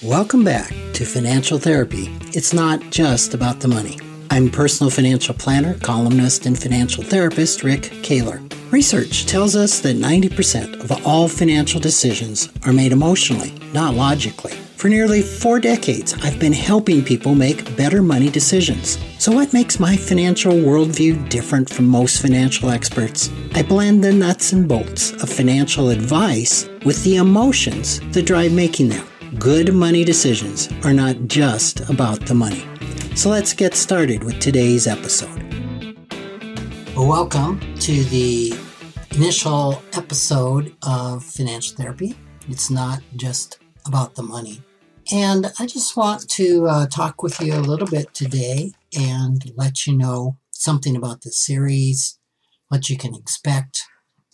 Welcome back to Financial Therapy. It's not just about the money. I'm personal financial planner, columnist, and financial therapist Rick Kahler. Research tells us that 90% of all financial decisions are made emotionally, not logically. For nearly 4 decades, I've been helping people make better money decisions. So what makes my financial worldview different from most financial experts? I blend the nuts and bolts of financial advice with the emotions that drive making them. Good money decisions are not just about the money. So let's get started with today's episode. Well, welcome to the initial episode of Financial Therapy. It's not just about the money. And I just want to talk with you a little bit today and let you know something about the series, what you can expect,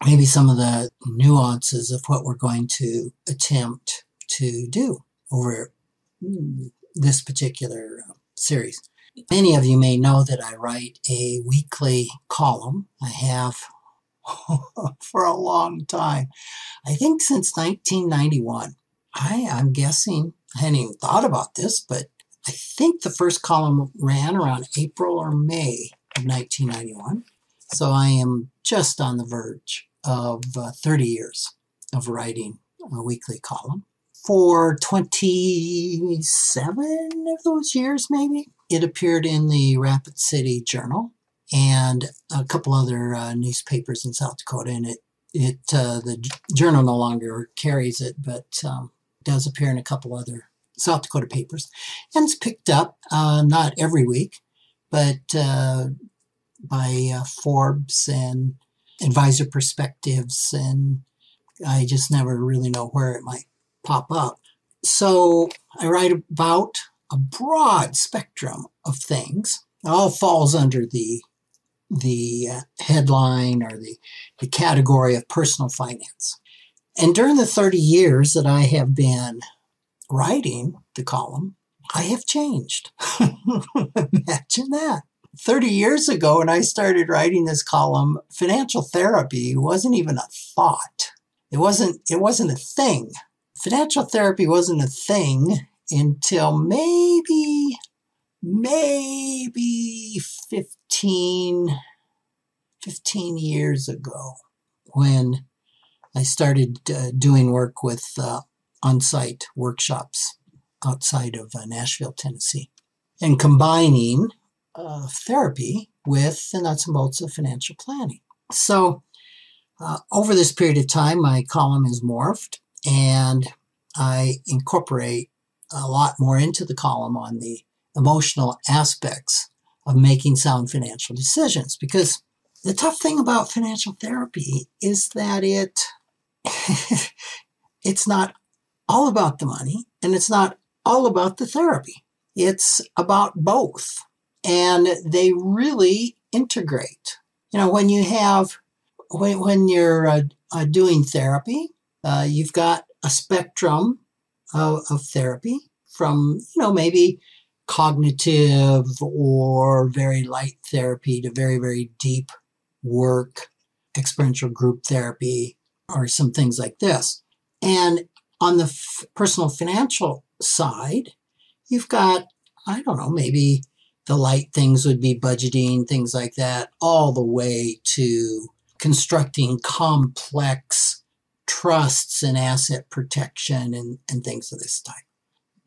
maybe some of the nuances of what we're going to attempt to do over this particular series. Many of you may know that I write a weekly column. I have for a long time. I think since 1991. I'm guessing, I hadn't even thought about this, but I think the first column ran around April or May of 1991. So I am just on the verge of 30 years of writing a weekly column. For 27 of those years, maybe, it appeared in the Rapid City Journal and a couple other newspapers in South Dakota. And the journal no longer carries it, but does appear in a couple other South Dakota papers. And it's picked up, not every week, but by Forbes and Advisor Perspectives, and I just never really know where it might pop up. So I write about a broad spectrum of things. It all falls under the headline or the category of personal finance. And during the 30 years that I have been writing the column, I have changed. Imagine that. 30 years ago when I started writing this column, financial therapy wasn't even a thought. It wasn't a thing. Financial therapy wasn't a thing until maybe 15 years ago when I started doing work with on-site workshops outside of Nashville, Tennessee, and combining therapy with the nuts and bolts of financial planning. So over this period of time, my column has morphed, and I incorporate a lot more into the column on the emotional aspects of making sound financial decisions. Because the tough thing about financial therapy is that it's not all about the money, and it's not all about the therapy. It's about both, and they really integrate. You know, when you're doing therapy, you've got a spectrum of therapy from, maybe cognitive or very light therapy to very, very deep work, experiential group therapy, or some things like this. And on the personal financial side, you've got, maybe the light things would be budgeting, things like that, all the way to constructing complex trusts and asset protection and things of this type.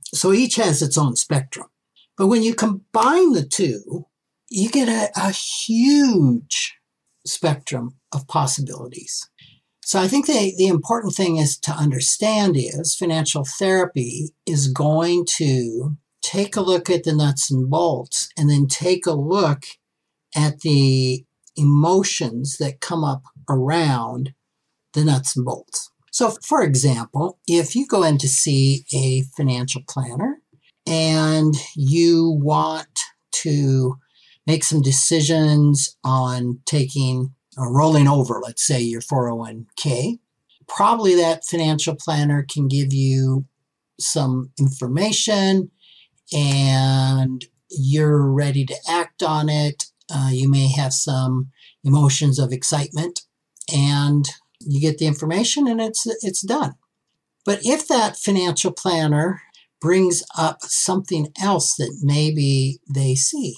So each has its own spectrum. But when you combine the two, you get a huge spectrum of possibilities. So I think the important thing is to understand is financial therapy is going to take a look at the nuts and bolts and then take a look at the emotions that come up around the nuts and bolts. So for example, if you go in to see a financial planner and you want to make some decisions on taking or rolling over, let's say, your 401k, probably that financial planner can give you some information and you're ready to act on it. You may have some emotions of excitement and you get the information and it's done. But if that financial planner brings up something else that maybe they see,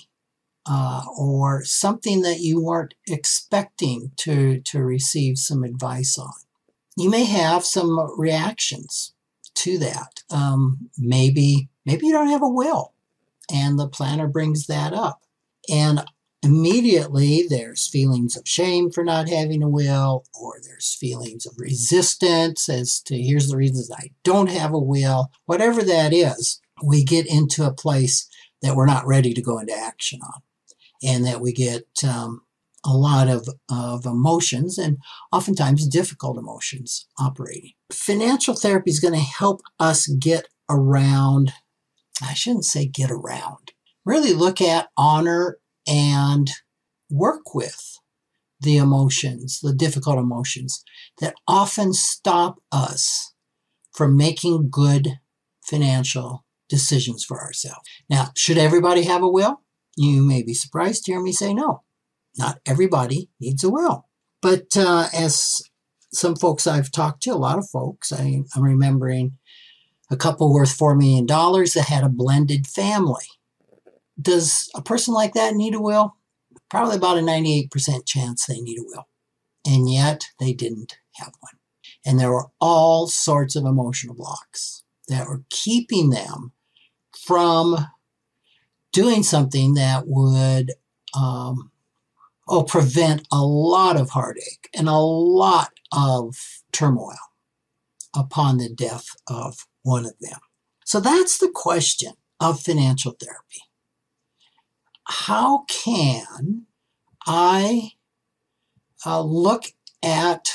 or something that you weren't expecting to receive some advice on. You may have some reactions to that. Maybe you don't have a will, and the planner brings that up. And immediately there's feelings of shame for not having a will, or there's feelings of resistance as to here's the reasons I don't have a will. Whatever that is, we get into a place that we're not ready to go into action on, and that we get a lot of emotions, and oftentimes difficult emotions operating. Financial therapy is going to help us get around, I shouldn't say get around, really look at, honor, and work with the emotions, the difficult emotions that often stop us from making good financial decisions for ourselves. Now, should everybody have a will? You may be surprised to hear me say no. Not everybody needs a will. But as some folks I've talked to, a lot of folks, I'm remembering a couple worth $4 million that had a blended family. Does a person like that need a will? Probably about a 98% chance they need a will. And yet they didn't have one. And there were all sorts of emotional blocks that were keeping them from doing something that would prevent a lot of heartache and a lot of turmoil upon the death of one of them. So that's the question of financial therapy. How can I look at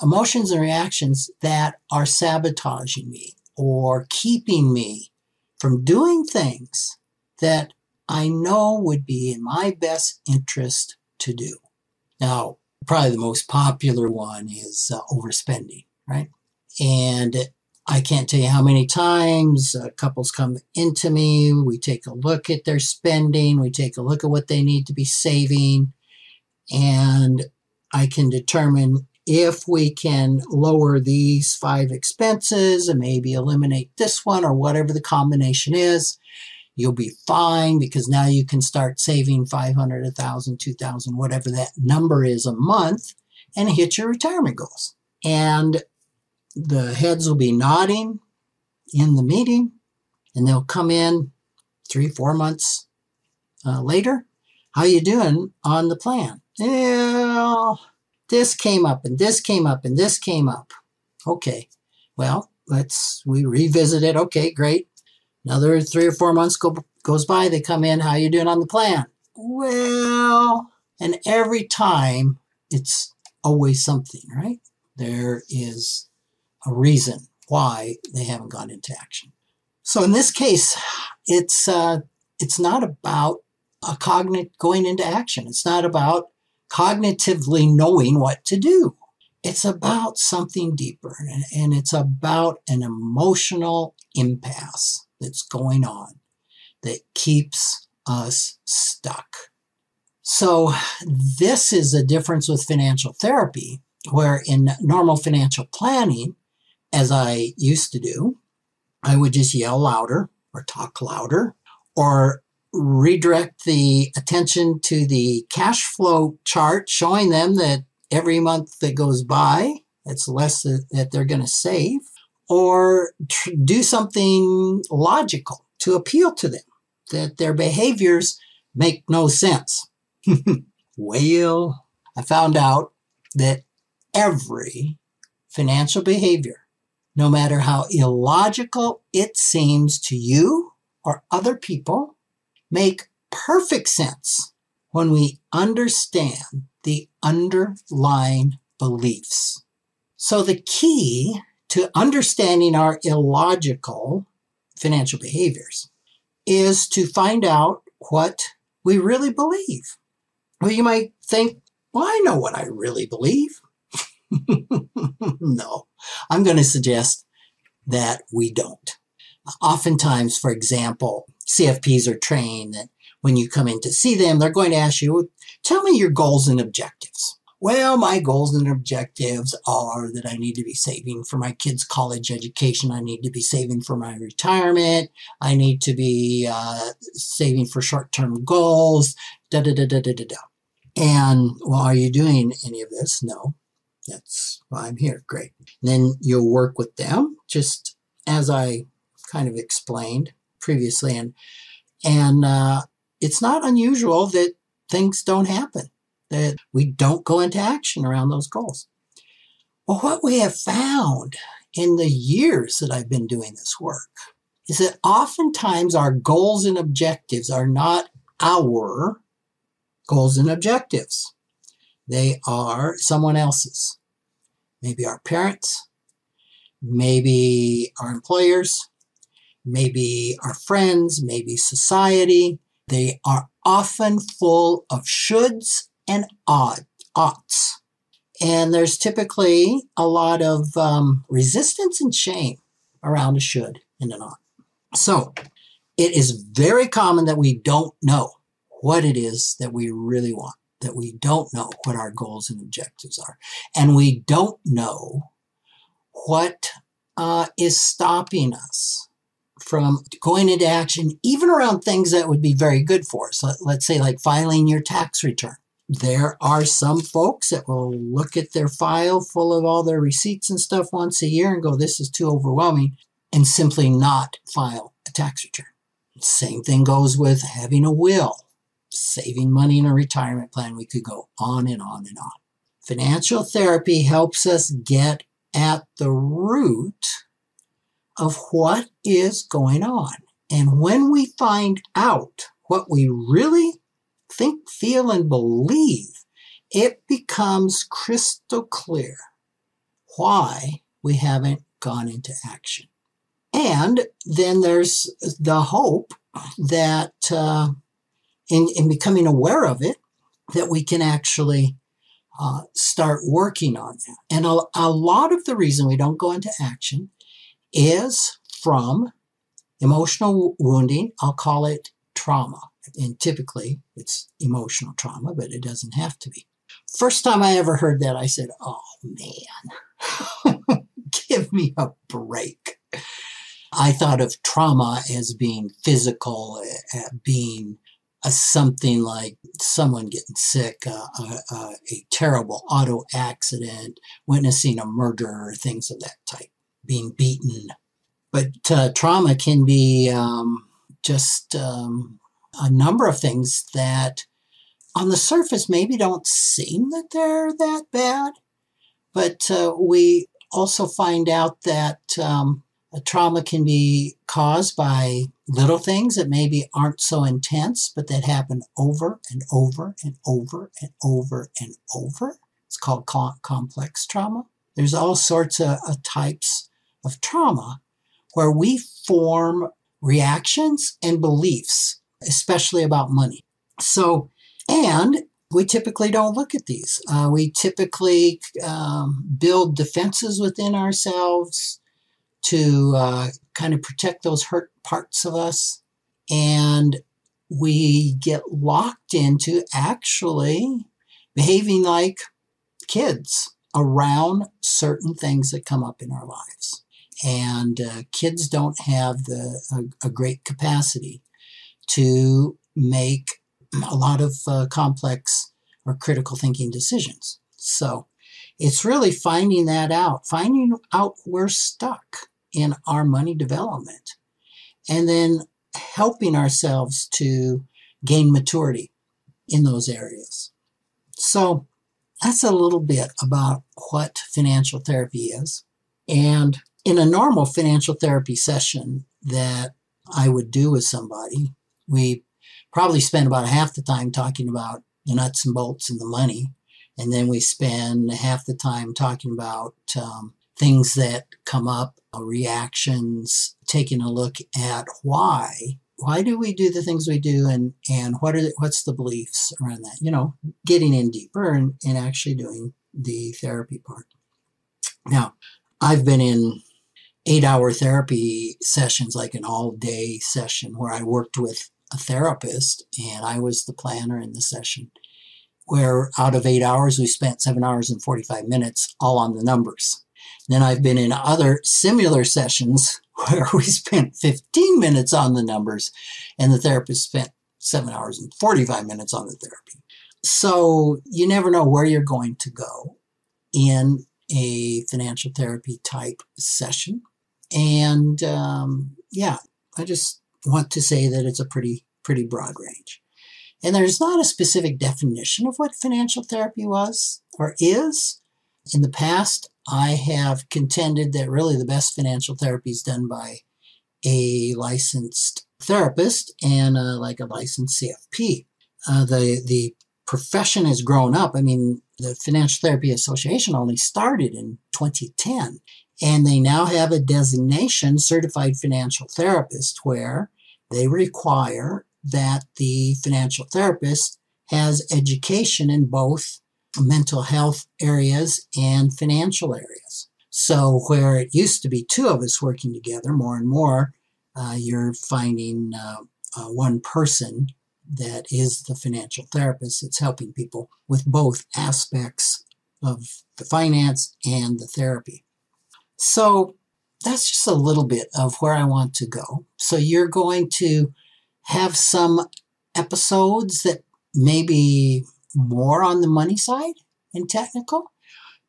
emotions and reactions that are sabotaging me or keeping me from doing things that I know would be in my best interest to do? Now, probably the most popular one is overspending, right? And I can't tell you how many times couples come into me, we take a look at their spending, we take a look at what they need to be saving, and I can determine if we can lower these 5 expenses and maybe eliminate this one or whatever the combination is, you'll be fine, because now you can start saving $500, $1,000, $2,000, whatever that number is a month, and hit your retirement goals. And the heads will be nodding in the meeting, and they'll come in 3-4 months later. How you doing on the plan? Well, this came up, and this came up, and this came up. Okay, well, we revisit it. Okay, great. Another 3 or 4 months goes by. They come in. How you doing on the plan? Well, and every time it's always something, right? There is a reason why they haven't gone into action. So in this case, it's not about going into action. It's not about cognitively knowing what to do. It's about something deeper, and it's about an emotional impasse that's going on that keeps us stuck. So this is a difference with financial therapy, where in normal financial planning, as I used to do, I would just yell louder or talk louder or redirect the attention to the cash flow chart, showing them that every month that goes by, it's less that they're going to save, or do something logical to appeal to them, that their behaviors make no sense. Well, I found out that every financial behavior, no matter how illogical it seems to you or other people, make perfect sense when we understand the underlying beliefs. So the key to understanding our illogical financial behaviors is to find out what we really believe. Well, you might think, well, I know what I really believe. No, I'm going to suggest that we don't. Oftentimes, for example, CFPs are trained that when you come in to see them, they're going to ask you, tell me your goals and objectives. Well, my goals and objectives are that I need to be saving for my kids' college education. I need to be saving for my retirement. I need to be saving for short-term goals. Da da da da da da da. And well, are you doing any of this? No. That's why I'm here. Great. And then you'll work with them, just as I kind of explained previously. And it's not unusual that things don't happen, that we don't go into action around those goals. Well, what we have found in the years that I've been doing this work is that oftentimes our goals and objectives are not our goals and objectives. They are someone else's. Maybe our parents, maybe our employers, maybe our friends, maybe society. They are often full of shoulds and oughts. And there's typically a lot of resistance and shame around a should and an ought. So it is very common that we don't know what it is that we really want, that we don't know what our goals and objectives are. And we don't know what is stopping us from going into action, even around things that would be very good for us. Let's say like filing your tax return. There are some folks that will look at their file full of all their receipts and stuff once a year and go, this is too overwhelming, and simply not file a tax return. Same thing goes with having a will, saving money in a retirement plan. We could go on and on and on. Financial therapy helps us get at the root of what is going on. And when we find out what we really think, feel, and believe, it becomes crystal clear why we haven't gone into action. And then there's the hope that in becoming aware of it, that we can actually start working on that. And a lot of the reason we don't go into action is from emotional wounding. I'll call it trauma. And typically it's emotional trauma, but it doesn't have to be. First time I ever heard that, I said, oh man, give me a break. I thought of trauma as being physical, being something like someone getting sick, a terrible auto accident, witnessing a murder, things of that type, being beaten. But trauma can be just a number of things that on the surface maybe don't seem that they're that bad, but we also find out that trauma can be caused by little things that maybe aren't so intense, but that happen over and over and over and over and over. It's called complex trauma. There's all sorts of types of trauma where we form reactions and beliefs, especially about money. So, and we typically don't look at these. We typically build defenses within ourselves to kind of protect those hurt parts of us. And we get locked into actually behaving like kids around certain things that come up in our lives. And kids don't have a great capacity to make a lot of complex or critical thinking decisions. So it's really finding out we're stuck in our money development, and then helping ourselves to gain maturity in those areas. So that's a little bit about what financial therapy is. And in a normal financial therapy session that I would do with somebody, we probably spend about half the time talking about the nuts and bolts and the money. And then we spend half the time talking about things that come up, reactions, taking a look at why do we do the things we do, and what's the beliefs around that, getting in deeper and actually doing the therapy part. Now, I've been in 8-hour therapy sessions, like an all-day session where I worked with a therapist and I was the planner in the session. where out of 8 hours, we spent 7 hours and 45 minutes all on the numbers. Then I've been in other similar sessions where we spent 15 minutes on the numbers and the therapist spent 7 hours and 45 minutes on the therapy. So you never know where you're going to go in a financial therapy type session. And I just want to say that it's a pretty broad range. And there's not a specific definition of what financial therapy was or is. In the past, I have contended that really the best financial therapy is done by a licensed therapist and like a licensed CFP. The profession has grown up. I mean, the Financial Therapy Association only started in 2010, and they now have a designation, certified financial therapist, where they require that the financial therapist has education in both mental health areas and financial areas. So where it used to be two of us working together, more and more, you're finding one person that is the financial therapist that's helping people with both aspects of the finance and the therapy. So that's just a little bit of where I want to go. So you're going to have some episodes that may be more on the money side and technical.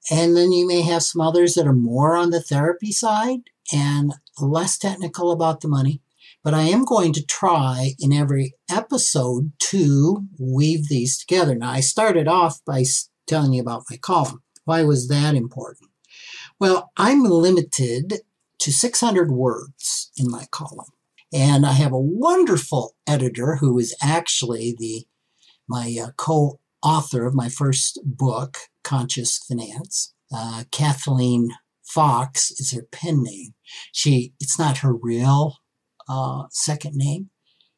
And then you may have some others that are more on the therapy side and less technical about the money. But I am going to try in every episode to weave these together. Now, I started off by telling you about my column. Why was that important? Well, I'm limited to 600 words in my column. And I have a wonderful editor who is actually my co-author of my first book, Conscious Finance. Kathleen Fox is her pen name. It's not her real second name.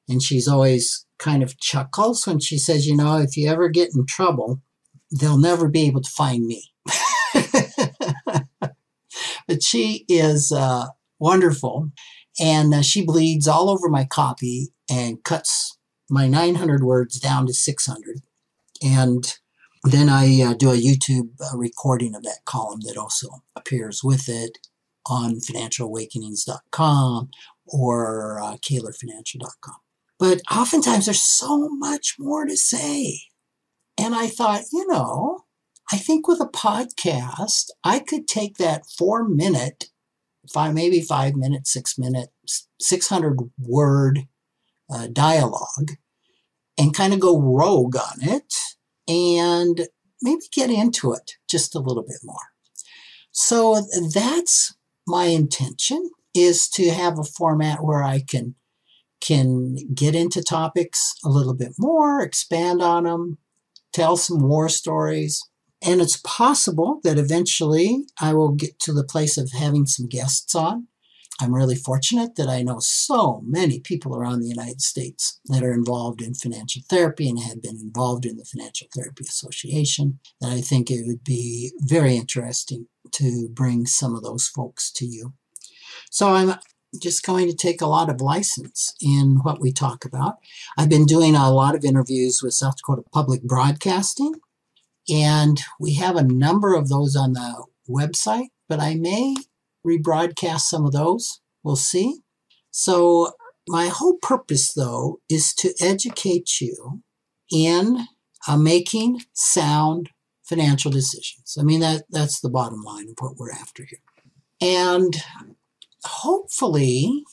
And she's always kind of chuckles when she says, if you ever get in trouble, they'll never be able to find me. But she is wonderful. And she bleeds all over my copy and cuts my 900 words down to 600. And then I do a YouTube recording of that column that also appears with it on financialawakenings.com or kahlerfinancial.com. But oftentimes there's so much more to say. And I thought, I think with a podcast, I could take that 4-minute, maybe 5 minutes, 6-minute, 600-word dialogue and kind of go rogue on it and maybe get into it just a little bit more. So that's my intention, is to have a format where I can get into topics a little bit more, expand on them, tell some war stories. And it's possible that eventually I will get to the place of having some guests on. I'm really fortunate that I know so many people around the United States that are involved in financial therapy and have been involved in the Financial Therapy Association, that I think it would be very interesting to bring some of those folks to you. So I'm just going to take a lot of license in what we talk about. I've been doing a lot of interviews with South Dakota Public Broadcasting, and we have a number of those on the website, but I may rebroadcast some of those. We'll see. So my whole purpose, though, is to educate you in making sound financial decisions. I mean, that's the bottom line of what we're after here. And hopefully,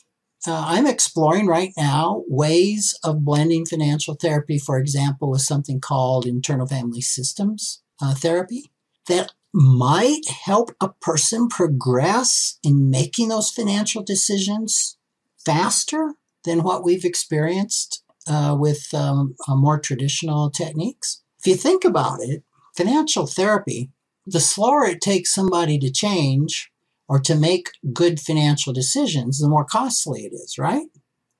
I'm exploring right now ways of blending financial therapy, for example, with something called internal family systems therapy that might help a person progress in making those financial decisions faster than what we've experienced with more traditional techniques. If you think about it, financial therapy, the slower it takes somebody to change or to make good financial decisions, the more costly it is, right?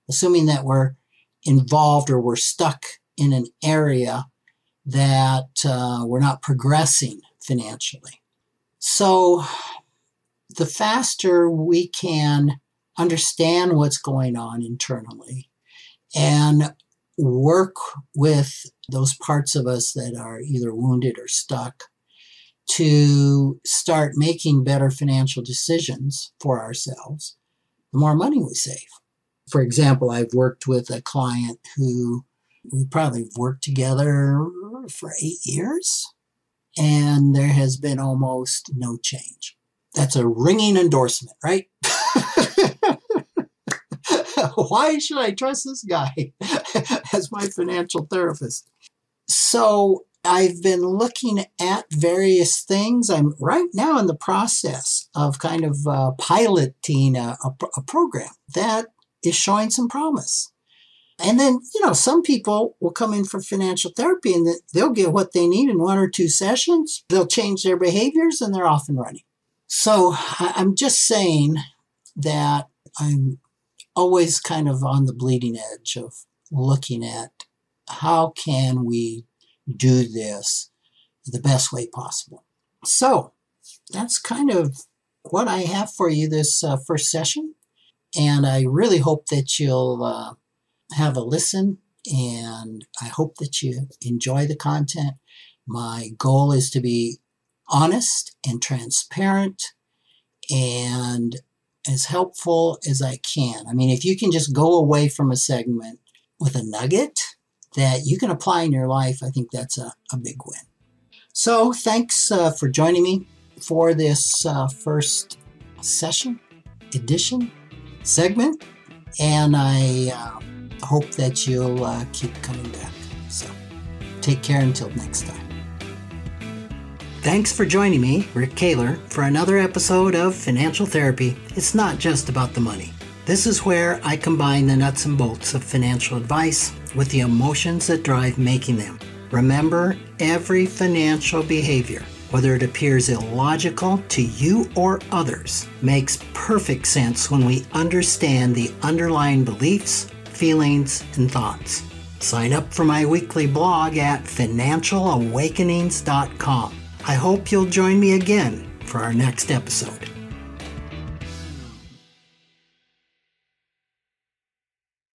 Assuming that we're involved or we're stuck in an area that we're not progressing financially. So the faster we can understand what's going on internally and work with those parts of us that are either wounded or stuck to start making better financial decisions for ourselves, the more money we save. For example, I've worked with a client who we probably worked together for 8 years, and there has been almost no change. That's a ringing endorsement, right? Why should I trust this guy as my financial therapist? So I've been looking at various things. I'm right now in the process of kind of piloting a program that is showing some promise. And then, some people will come in for financial therapy and they'll get what they need in 1 or 2 sessions. They'll change their behaviors and they're off and running. So I'm just saying that I'm always kind of on the bleeding edge of looking at how can we do this the best way possible. So that's kind of what I have for you this first session. And I really hope that you'll have a listen, and I hope that you enjoy the content. My goal is to be honest and transparent and as helpful as I can. I mean, if you can just go away from a segment with a nugget that you can apply in your life, I think that's a big win. So thanks for joining me for this first segment, and I hope that you'll keep coming back. So take care until next time. Thanks for joining me, Rick Kahler, for another episode of Financial Therapy. It's not just about the money. This is where I combine the nuts and bolts of financial advice with the emotions that drive making them. Remember, every financial behavior, whether it appears illogical to you or others, makes perfect sense when we understand the underlying beliefs, feelings, and thoughts. Sign up for my weekly blog at financialawakenings.com. I hope you'll join me again for our next episode.